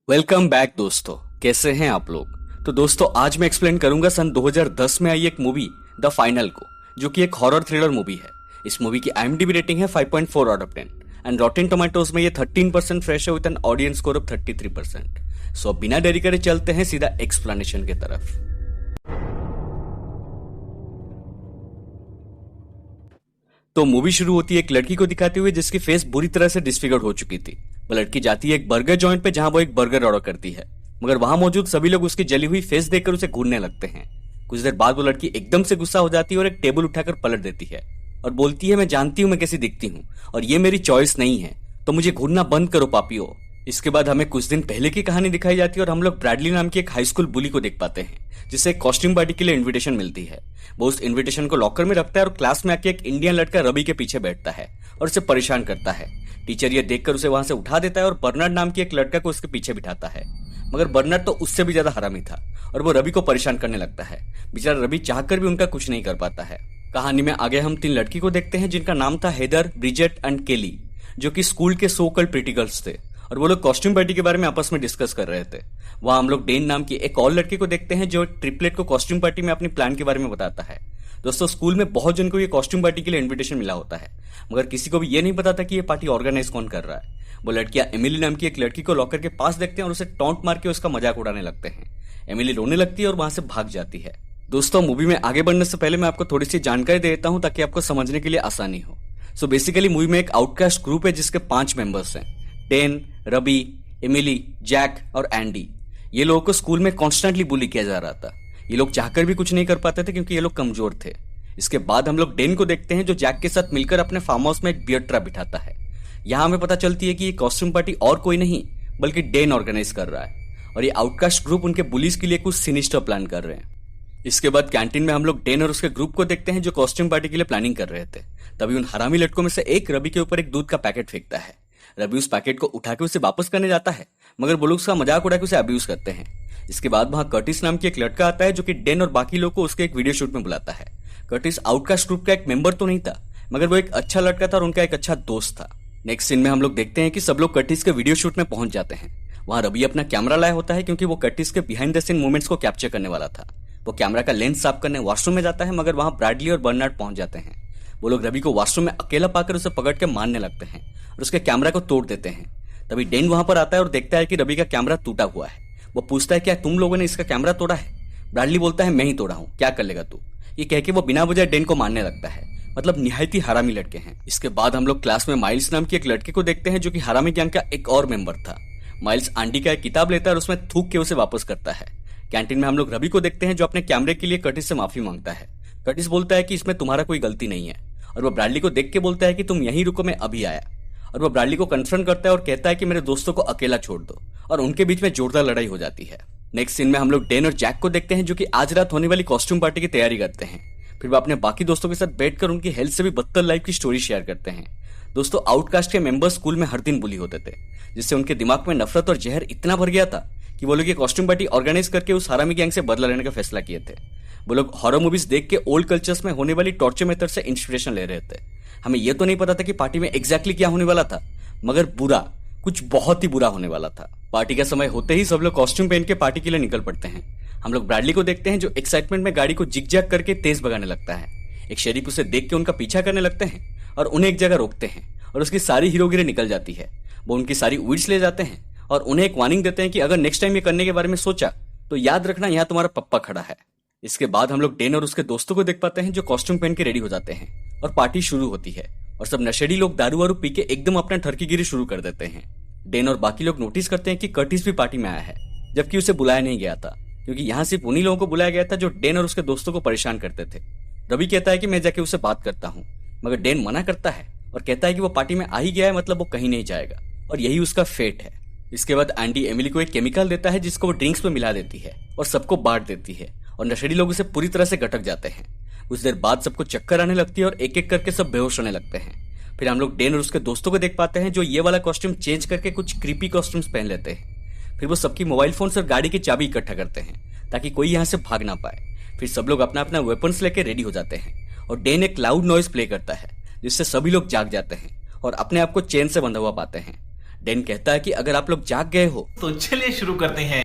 Welcome back दोस्तों। कैसे हैं आप लोग। तो दोस्तों आज मैं एक्सप्लेन करूंगा सन 2010 में आई एक मूवी द फाइनल को, जो कि एक हॉरर थ्रिलर मूवी है। इस मूवी की IMDb रेटिंग है 5.4 out of 10 and Rotten tomatoes में ये 13% फ्रेश है with an audience score of 33%। सो अब बिना देरी करे चलते हैं सीधा एक्सप्लेनेशन की तरफ। तो मूवी शुरू होती है एक लड़की को दिखाते हुए जिसकी फेस बुरी तरह से डिसफिगर्ड हो चुकी थी। वो लड़की जाती है एक बर्गर जॉइंट पे जहां वो एक बर्गर ऑर्डर करती है, मगर वहां मौजूद सभी लोग उसकी जली हुई फेस देखकर उसे घूरने लगते हैं। कुछ देर बाद वो लड़की एकदम से गुस्सा हो जाती है और एक टेबल उठाकर पलट देती है और बोलती है, मैं जानती हूं मैं कैसी दिखती हूं और ये मेरी चॉइस नहीं है, तो मुझे घूरना बंद करो पापियो। इसके बाद हमें कुछ दिन पहले की कहानी दिखाई जाती है और हम लोग ब्रैडली नाम की एक हाई स्कूल बुली को देख पाते हैं जिसे एक कॉस्ट्यूम पार्टी के लिए इनविटेशन मिलती है। वो उस इनविटेशन को लॉकर में रखता है और क्लास में आके एक इंडियन लड़का रवि के पीछे बैठता है और उसे परेशान करता है। टीचर ये देखकर उसे वहां से उठा देता है और बर्नार्ड नाम की एक लड़का को उसके पीछे बिठाता है, मगर बर्नार्ड तो उससे भी ज्यादा हरामी था और वो रवि को परेशान करने लगता है। बेचारा रवि चाहकर भी उनका कुछ नहीं कर पाता है। कहानी में आगे हम 3 लड़की को देखते हैं जिनका नाम था हेदर, ब्रिजेट एंड केली, जो कि स्कूल के सो कॉल्ड प्रिटी गर्ल्स थे और वो लोग कॉस्ट्यूम पार्टी के बारे में आपस में डिस्कस कर रहे थे। वहां हम लोग डेन नाम की एक और लड़की को देखते हैं जो एक ट्रिपलेट को कॉस्ट्यूम पार्टी में अपनी प्लान के बारे में बताता है। दोस्तों स्कूल में बहुत जन को ये कॉस्ट्यूम पार्टी के लिए इनविटेशन मिला होता है, मगर किसी को भी ये नहीं पता था कि ये पार्टी ऑर्गेनाइज कौन कर रहा है। वो लड़कियां एमिली नाम की एक लड़की को लॉकर के पास देखते हैं और उसे टॉन्ट मार के उसका मजाक उड़ाने लगते हैं। एमिली रोने लगती है और वहां से भाग जाती है। दोस्तों मूवी में आगे बढ़ने से पहले मैं आपको थोड़ी सी जानकारी दे देता हूं ताकि आपको समझने के लिए आसानी हो। सो बेसिकली मूवी में एक आउटकास्ट ग्रुप है जिसके 5 मेंबर्स हैं, डेन, रवि, एमिली, जैक और एंडी। ये लोगों को स्कूल में कॉन्स्टेंटली बुली किया जा रहा था। ये लोग चाहकर भी कुछ नहीं कर पाते थे क्योंकि ये लोग कमजोर थे। इसके बाद हम लोग डेन को देखते हैं जो जैक के साथ मिलकर अपने फार्म हाउस में एक बियर ट्रैप बिठाता है। यहाँ हमें पता चलती है कि ये कॉस्ट्यूम पार्टी और कोई नहीं बल्कि डेन ऑर्गेनाइज कर रहा है और ये आउटकास्ट ग्रुप उनके बुलीज के लिए कुछ सिनिस्टर प्लान कर रहे हैं। इसके बाद कैंटीन में हम लोग डेन और उसके ग्रुप को देखते हैं जो कॉस्ट्यूम पार्टी के लिए प्लानिंग कर रहे थे। तभी उन हरामी लड़कों में से एक रवि के ऊपर एक दूध का पैकेट फेंकता है। रवि उस पैकेट को उठा के उसे वापस करने जाता है, मगर वो लोग उसका मजाक उड़ा के उसे अब्यूज करते हैं। इसके बाद वहां कर्टिस नाम की एक लड़का आता है जो कि डेन और बाकी लोग को उसके एक वीडियो शूट में बुलाता है। कर्टिस आउटकास्ट ग्रुप का एक मेंबर तो नहीं था, मगर वो एक अच्छा लड़का था और उनका एक अच्छा दोस्त था। नेक्स्ट सीन में हम लोग देखते हैं कि सब लोग कर्टिस के वीडियो शूट में पहुंच जाते हैं। वहां रवि अपना कैमरा लाया होता है क्योंकि वो कर्टिस के बिहाइंड द सीन मूवमेंट्स को कैप्चर करने वाला था। वो कैमरा का लेंस साफ करने वॉशरूम में जाता है, मगर वहां ब्रैडली और बर्नार्ड पहुंच जाते हैं। वो लोग रवि को वॉशरूम में अकेला पाकर उसे पकड़ के मारने लगते हैं और उसके कैमरा को तोड़ देते हैं। तभी डेन वहां पर आता है और देखता है कि रवि का कैमरा टूटा हुआ है। वो पूछता है क्या तुम लोगों ने इसका कैमरा तोड़ा है। ब्रैडली बोलता है मैं ही तोड़ा हूं, क्या कर लेगा तू। ये कह के वो बिना वजह डेन को मारने लगता है। मतलब निहायती हरामी लड़के हैं। इसके बाद हम लोग क्लास में माइल्स नाम की एक लड़के को देखते हैं जो कि हरामी गैंग का एक और मेंबर था। माइल्स आंटी का एक किताब लेता है और उसमें थूक के उसे वापस करता है। कैंटीन में हम लोग रवि को देखते हैं जो अपने कैमरे के लिए कर्टिस से माफी मांगता है। कर्टिस बोलता है कि इसमें तुम्हारा कोई गलती नहीं है और वो ब्रैडली को देख के बोलता है कि तुम यहीं रुको, मैं अभी आया। और वो ब्रैडली को कन्फ्रंट करता है और कहता है कि मेरे दोस्तों को अकेला छोड़ दो, और उनके बीच में जोरदार लड़ाई हो जाती है। नेक्स्ट सीन में हम लोग डेन और जैक को देखते हैं जो कि आज रात होने वाली कॉस्ट्यूम पार्टी की तैयारी करते हैं। फिर वो अपने बाकी दोस्तों के साथ बैठकर उनकी हेल्थ से भी बदतर लाइफ की स्टोरी शेयर करते हैं। दोस्तों आउटकास्ट के मेंबर्स स्कूल में हर दिन बुली होते थे, जिससे उनके दिमाग में नफरत और जहर इतना भर गया था कि वो लोग ये कॉस्ट्यूम पार्टी ऑर्गेनाइज करके उस हरामी गैंग से बदला लेने का फैसला किए थे। वो लोग हॉरर मूवीज देख के ओल्ड कल्चर्स में होने वाली टॉर्चर मेथड से इंस्पिरेशन ले रहे थे। हमें यह तो नहीं पता था कि पार्टी में एग्जैक्टली क्या होने वाला था, मगर बुरा, कुछ बहुत ही बुरा होने वाला था। पार्टी का समय होते ही सब लोग कॉस्ट्यूम पहन के पार्टी के लिए निकल पड़ते हैं। हम लोग ब्रैडली को देखते हैं जो एक्साइटमेंट में गाड़ी को जिग-जैग करके तेज भगाने लगता है। एक शरीफ उसे देख के उनका पीछा करने लगते हैं और उन्हें एक जगह रोकते हैं और उसकी सारी हीरोगिरी निकल जाती है। वो उनकी सारी वीड्स ले जाते हैं और उन्हें एक वार्निंग देते हैं कि अगर नेक्स्ट टाइम ये करने के बारे में सोचा तो याद रखना यहाँ तुम्हारा पप्पा खड़ा है। इसके बाद हम लोग डेन और उसके दोस्तों को देख पाते हैं जो कॉस्ट्यूम पहन के रेडी हो जाते हैं और पार्टी शुरू होती है और सब नशेड़ी लोग दारू वारू पी के एकदम अपना ठरकीगिरी शुरू कर देते हैं। डेन और बाकी लोग नोटिस करते हैं कि कर्टिस भी पार्टी में आया है, जबकि उसे बुलाया नहीं गया था, क्योंकि यहाँ सिर्फ उन्हीं लोगों को बुलाया गया था जो डेन और उसके दोस्तों को परेशान करते थे। रवि कहता है कि मैं जाके उससे बात करता हूँ, मगर डेन मना करता है और कहता है कि वो पार्टी में आ ही गया है, मतलब वो कहीं नहीं जाएगा और यही उसका फेट है। इसके बाद एंडी एमिली को एक केमिकल देता है जिसको वो ड्रिंक्स में मिला देती है और सबको बांट देती है और नशेड़ी लोग उसे पूरी तरह से गटक जाते हैं। कुछ देर बाद सबको चक्कर आने लगती है और एक एक करके सब बेहोश होने लगते हैं। फिर हम लोग डेन और उसके दोस्तों को देख पाते हैं जो ये वाला कॉस्ट्यूम चेंज करके कुछ क्रीपी कॉस्ट्यूम्स पहन लेते हैं। फिर वो सबकी मोबाइल फोन और गाड़ी की चाबी इकट्ठा करते हैं ताकि कोई यहाँ से भाग ना पाए। फिर सब लोग अपना अपना वेपन्स लेके रेडी हो जाते हैं और डेन एक लाउड नॉइज प्ले करता है जिससे सभी लोग जाग जाते हैं और अपने आप को चेन से बंधा हुआ पाते हैं। डेन कहता है कि अगर आप लोग जाग गए हो तो चलिए शुरू करते हैं।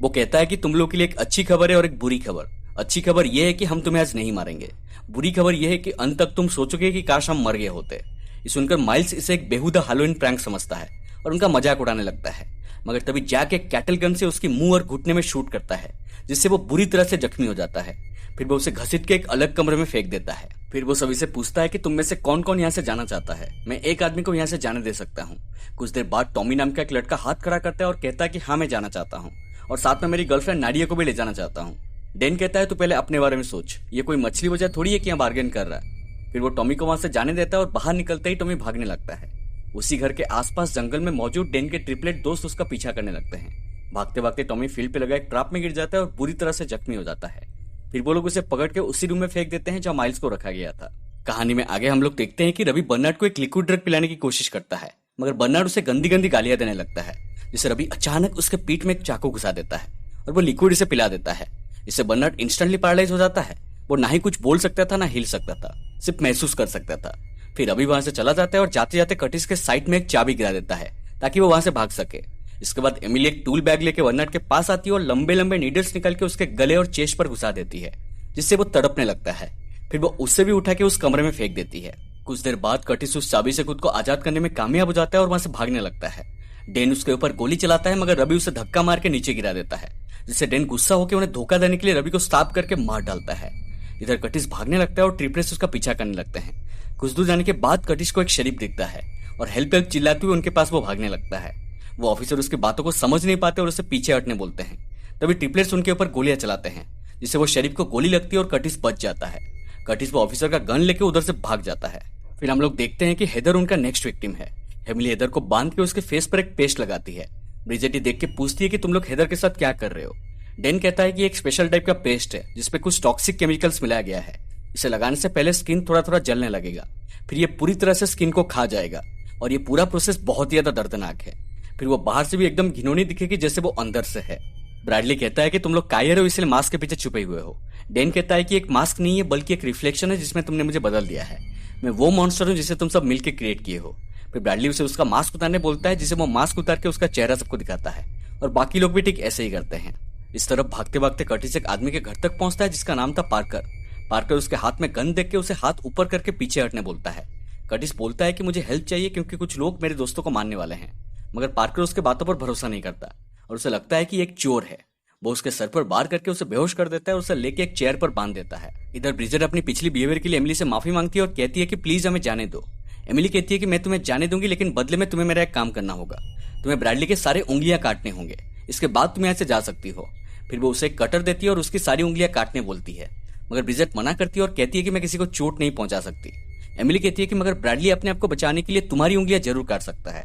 वो कहता है कि तुम लोग के लिए एक अच्छी खबर है और एक बुरी खबर। अच्छी खबर यह है कि हम तुम्हें आज नहीं मारेंगे। बुरी खबर यह है कि अंत तक तुम सोचोगे कि काश हम मर गए होते। ये सुनकर माइल्स इसे एक बेहुदा हैलोवीन प्रैंक समझता है और उनका मजाक उड़ाने लगता है, मगर तभी जैक एक कैटल गन से उसकी मुंह और घुटने में शूट करता है, जिससे वो बुरी तरह से जख्मी हो जाता है। फिर वो उसे घसीट के एक अलग कमरे में फेंक देता है। फिर वो सभी से पूछता है कि तुम में से कौन कौन यहाँ से जाना चाहता है, मैं एक आदमी को यहाँ से जाने दे सकता हूँ। कुछ देर बाद टॉमी नाम का एक लड़का हाथ खड़ा करता है और कहता है कि हाँ मैं जाना चाहता हूँ, और साथ में मेरी गर्लफ्रेंड नाडिया को भी ले जाना चाहता हूँ। डेन कहता है तू पहले अपने बारे में सोच, ये कोई मछली वजह थोड़ी है कि यहाँ बार्गेन कर रहा है। फिर वो टॉमी को वहां से जाने देता है और बाहर निकलते ही टॉमी भागने लगता है। उसी घर के आसपास जंगल में मौजूद डेन के ट्रिपलेट दोस्त उसका पीछा करने लगते हैं। भागते भागते टॉमी फील्ड पे लगा एक ट्रैप में गिर जाता है और बुरी तरह से जख्मी हो जाता है। फिर वो लोग उसे पकड़ के उसी रूम में फेंक देते हैं जहाँ माइल्स को रखा गया था। कहानी में आगे हम लोग देखते हैं कि रवि बर्नार्ड को एक लिक्विड ड्रग पिलाने की कोशिश करता है, मगर बर्नार्ड उसे गंदी गंदी गालियां देने लगता है, जिससे रवि अचानक उसके पीठ में एक चाकू घुसा देता है और वो लिक्विड इसे पिला देता है। इससे बर्नार्ड इंस्टेंटली पैरालाइज हो जाता है। वो ना ही कुछ बोल सकता था ना हिल सकता था, सिर्फ महसूस कर सकता था। फिर रवि वहां से चला जाता है और जाते जाते कर्टिस के साइड में एक चाबी गिरा देता है ताकि वो वहां से भाग सके। इसके बाद एमिली एक टूल बैग लेके बर्नार्ड के पास आती है और लंबे लंबे नीडल्स निकाल के उसके गले और चेस्ट पर घुसा देती है, जिससे वो तड़पने लगता है। फिर वो उससे भी उठा के उस कमरे में फेंक देती है। कुछ देर बाद कर्टिस उस चाबी से खुद को आजाद करने में कामयाब हो जाता है और वहां से भागने लगता है। डेन उसके ऊपर गोली चलाता है, मगर रवि उसे धक्का मार के नीचे गिरा देता है, जिससे डेन गुस्सा होकर उन्हें धोखा देने के लिए रवि को स्टॉप करके मार डालता है। इधर कर्टिस भागने लगता है और ट्रिपलेट्स उसका पीछा करने लगते हैं। कुछ दूर जाने के बाद कर्टिस को एक शरीफ दिखता है और हेल्प हेल्प चिल्लाते हुए उनके पास वो भागने लगता है। वो ऑफिसर उसकी बातों को समझ नहीं पाते और उसे पीछे हटने बोलते हैं। तभी ट्रिपलेट्स उनके ऊपर गोलियां चलाते हैं, जिससे वो शरीफ को गोली लगती है और कर्टिस बच जाता है। कर्टिस वो ऑफिसर का गन लेके उधर से भाग जाता है। फिर हम लोग देखते हैं कि हेदर उनका नेक्स्ट विक्टिम है। एमिली हेदर को बांध के उसके फेस पर एक पेस्ट लगाती है। ब्रिजेट ये देख के पूछती है कि तुम लोग हेदर के साथ क्या कर रहे हो। डेन कहता है कि एक स्पेशल टाइप का पेस्ट है जिसपे कुछ टॉक्सिक केमिकल्स मिलाया गया है। इसे लगाने से पहले स्किन थोड़ा थोड़ा जलने लगेगा, फिर ये पूरी तरह से स्किन को खा जाएगा और ये पूरा प्रोसेस बहुत ही ज्यादा दर्दनाक है। फिर वो बाहर से भी एकदम घिनौनी दिखेगी जैसे वो अंदर से है। ब्रैडली कहता है कि तुम लोग कायर हो इसलिए मास्क के पीछे छुपे हुए हो। डेन कहता है कि एक मास्क नहीं है बल्कि एक रिफ्लेक्शन है जिसमें तुमने मुझे बदल दिया है। मैं वो मॉन्स्टर हूँ जिसे तुम सब मिलकर क्रिएट किए हो। फिर ब्रैडली उसे उसका मास्क उतारने बोलता है, जिसे वो मास्क उतार के उसका चेहरा सबको दिखाता है और बाकी लोग भी ठीक ऐसे ही करते हैं। इस तरफ भागते भागते कर्टिस एक आदमी के घर तक पहुंचता है जिसका नाम था पार्कर। पार्कर उसके हाथ में गन देख के उसे हाथ ऊपर करके पीछे हटने बोलता है। कर्टिस बोलता है कि मुझे हेल्प चाहिए क्योंकि कुछ लोग मेरे दोस्तों को मारने वाले हैं, मगर पार्कर उसके बातों पर भरोसा नहीं करता और उसे लगता है कि एक चोर है। वो उसके सर पर वार करके उसे बेहोश कर देता है और उसे लेके एक चेयर पर बांध देता है। इधर ब्रिजेट अपनी पिछली बिहेवियर के लिए एमिली से माफी मांगती है और कहती है कि प्लीज हमें जाने दो। एमिली कहती है कि मैं तुम्हें जाने दूंगी, लेकिन बदले में तुम्हें मेरा एक काम करना होगा। तुम्हें ब्रैडली के सारे उंगलियां काटने होंगे, इसके बाद तुम यहाँ से जा सकती हो। फिर वो उसे एक कटर देती है और उसकी सारी उंगलियां काटने बोलती है, मगर ब्रिजेट मना करती है और कहती है कि मैं किसी को चोट नहीं पहुंचा सकती। एमिली कहती है कि मगर ब्रैडली अपने आप को बचाने के लिए तुम्हारी उंगलियां जरूर काट सकता है।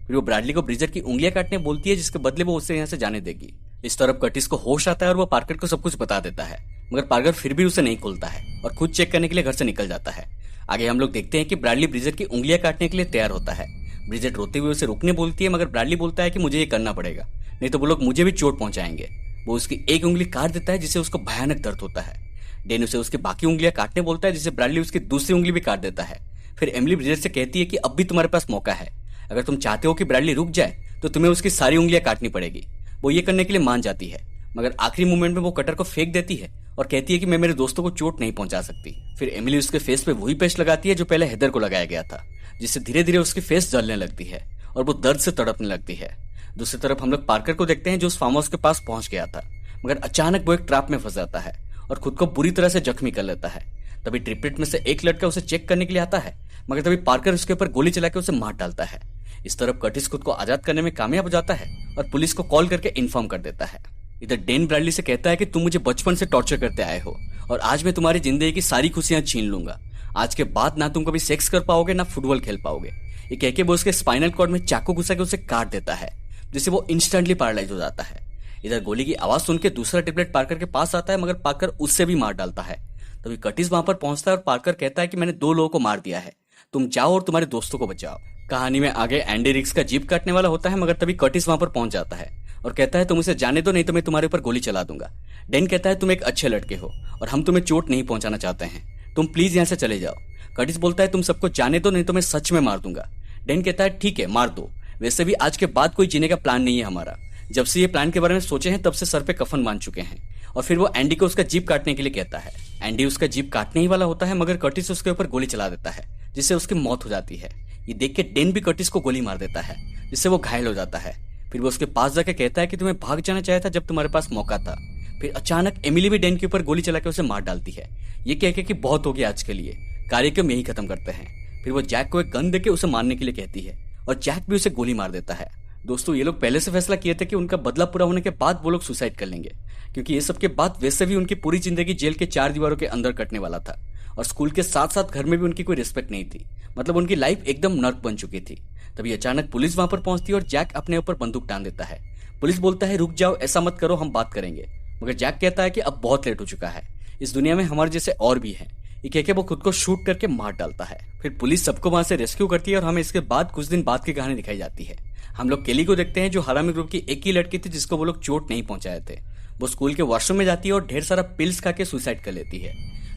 फिर वो ब्रैडली को ब्रिजेट की उंगलियां काटने बोलती है, जिसके बदले वो उससे यहाँ से जाने देगी। इस तरफ कर्टिस को होश आता है और वो पार्कर को सब कुछ बता देता है, मगर पार्कर फिर भी उसे नहीं खोलता है और खुद चेक करने के लिए घर से निकल जाता है। आगे हम लोग देखते हैं कि ब्रैडली ब्रिजेट की उंगलियां काटने के लिए तैयार होता है। ब्रिजेट रोते हुए उसे रुकने बोलती है, मगर ब्रैडली बोलता है कि मुझे ये करना पड़ेगा, नहीं तो वो लोग मुझे भी चोट पहुंचाएंगे। वो उसकी एक उंगली काट देता है, जिससे उसको भयानक दर्द होता है। डेन उसे उसकी बाकी उंगलियां काटने बोलता है, जिससे ब्रैडली उसकी दूसरी उंगली भी काट देता है। फिर एमिली ब्रिजेट से कहती है कि अब भी तुम्हारे पास मौका है, अगर तुम चाहते हो कि ब्रैडली रुक जाए तो तुम्हें उसकी सारी उंगलियां काटनी पड़ेगी। वो ये करने के लिए मान जाती है, मगर आखिरी मोमेंट में वो कटर को फेंक देती है और कहती है कि मैं मेरे दोस्तों को चोट नहीं पहुंचा सकती। फिर एमिली उसके फेस पे वही पेस्ट लगाती है जो पहले हेदर को लगाया गया था, जिससे धीरे धीरे उसकी फेस जलने लगती है और वो दर्द से तड़पने लगती है। दूसरी तरफ हम लोग पार्कर को देखते हैं जो उस फार्म हाउस के पास पहुंच गया था, मगर अचानक वो एक ट्रैप में फंस जाता है और खुद को बुरी तरह से जख्मी कर लेता है। तभी ट्रिपलेट में से एक लड़का उसे चेक करने के लिए आता है, मगर तभी पार्कर उसके ऊपर गोली चला के उसे मार डालता है। इस तरफ कर्टिस खुद को आजाद करने में कामयाब हो जाता है और पुलिस को कॉल करके इन्फॉर्म कर देता है। इधर डेन ब्रैडली से कहता है कि तुम मुझे बचपन से टॉर्चर करते आए हो और आज मैं तुम्हारी जिंदगी की सारी खुशियां छीन लूंगा। आज के बाद ना तुम कभी सेक्स कर पाओगे ना फुटबॉल खेल पाओगे। ये कह के वो उसके स्पाइनल कॉर्ड में चाकू घुसा के उसे काट देता है, जिससे वो इंस्टेंटली पैरालाइज हो जाता है। इधर गोली की आवाज सुन के दूसरा ट्रिपलेट पार्कर के पास आता है, मगर पार्कर उससे भी मार डालता है। तभी कर्टिस वहां पर पहुंचता है और पार्कर कहता है कि मैंने 2 लोगों को मार दिया है, तुम जाओ और तुम्हारे दोस्तों को बचाओ। कहानी में आगे एंडी रिक्स का जीप काटने वाला होता है, मगर तभी कर्टिस वहां पर पहुंच जाता है और कहता है तुम उसे जाने दो, नहीं तो मैं तुम्हारे ऊपर गोली चला दूंगा। डेन कहता है तुम एक अच्छे लड़के हो और हम तुम्हें चोट नहीं पहुंचाना चाहते हैं, तुम प्लीज यहाँ से चले जाओ। कर्टिस बोलता है तुम सबको जाने दो, नहीं तो मैं सच में मार दूंगा। डेन कहता है ठीक है मार दो, वैसे भी आज के बाद कोई जीने का प्लान नहीं है हमारा। जब से ये प्लान के बारे में सोचे हैं तब से सर पे कफन बांध चुके हैं। और फिर वो एंडी को उसका जीप काटने के लिए कहता है। एंडी उसका जीप काटने ही वाला होता है, मगर कर्टिस उसके ऊपर गोली चला देता है, जिससे उसकी मौत हो जाती है। ये देख के डेन भी कर्टिस को गोली मार देता है, जिससे वो घायल हो जाता है। फिर वो उसके पास जाके कहता है कि तुम्हें भाग जाना चाहिए था जब तुम्हारे पास मौका था। फिर अचानक एमिली भी डेन के ऊपर गोली चला के उसे मार डालती है। ये कह के कि बहुत हो गया आज के लिए, कार्यक्रम यही खत्म करते हैं। फिर वो जैक को एक गन देके उसे मारने के लिए कहती है और जैक भी उसे गोली मार देता है। दोस्तों, ये लोग पहले से फैसला किए थे कि उनका बदला पूरा होने के बाद वो लोग सुसाइड कर लेंगे, क्योंकि ये सब के बाद वैसे भी उनकी पूरी जिंदगी जेल के 4 दीवारों के अंदर कटने वाला था और स्कूल के साथ साथ घर में भी उनकी कोई रिस्पेक्ट नहीं थी। मतलब उनकी लाइफ एकदम नर्क बन चुकी थी। तभी अचानक पुलिस वहां पर पहुंचती है और जैक अपने ऊपर बंदूक टांग देता है। पुलिस बोलता है रुक जाओ, ऐसा मत करो, हम बात करेंगे। मगर जैक कहता है कि अब बहुत लेट हो चुका है, इस दुनिया में हमारे जैसे और भी हैं। ये कह के वो खुद को शूट करके मार डालता है। फिर पुलिस सबको वहां से रेस्क्यू करती है और हमें इसके बाद कुछ दिन बाद की कहानी दिखाई जाती है। हम लोग केली को देखते हैं, जो हरामी ग्रुप की एक ही लड़की थी जिसको वो लोग चोट नहीं पहुंचाए थे। वो स्कूल के वॉशरूम में जाती है और ढेर सारा पिल्स खा के सुसाइड कर लेती है।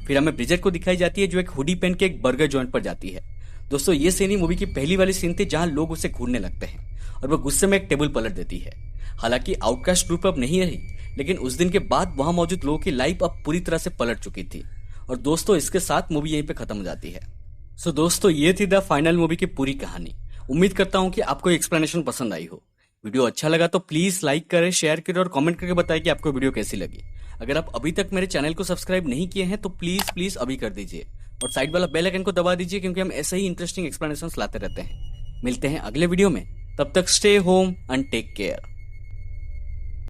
फिर हमें ब्रिजेट को दिखाई जाती है, जो एक हुडी पहन के एक बर्गर जॉइंट पर जाती है। दोस्तों, ये सीन ही मूवी की पहली वाली सीन थी जहां लोग उसे घूरने लगते हैं और वो गुस्से में एक टेबल पलट देती है। हालांकि आउटकास्ट ग्रुप अब नहीं रही, लेकिन उस दिन के बाद वहां मौजूद लोगों की लाइफ अब पूरी तरह से पलट चुकी थी। और दोस्तों, इसके साथ मूवी यहीं पे खत्म हो जाती है। सो दोस्तों, ये थी द फाइनल मूवी की पूरी कहानी। उम्मीद करता हूं कि आपको एक्सप्लेनेशन पसंद आई हो। वीडियो अच्छा लगा तो प्लीज लाइक करें, शेयर करें और कमेंट करके बताएं कि आपको वीडियो कैसी लगी। अगर आप अभी तक मेरे चैनल को सब्सक्राइब नहीं किए हैं तो प्लीज प्लीज अभी कर दीजिए और साइड वाला बेल आइकन को दबा दीजिए, क्योंकि हम ऐसे ही इंटरेस्टिंग एक्सप्लेनेशंस लाते रहते हैं। मिलते हैं अगले वीडियो में, तब तक stay home and take care.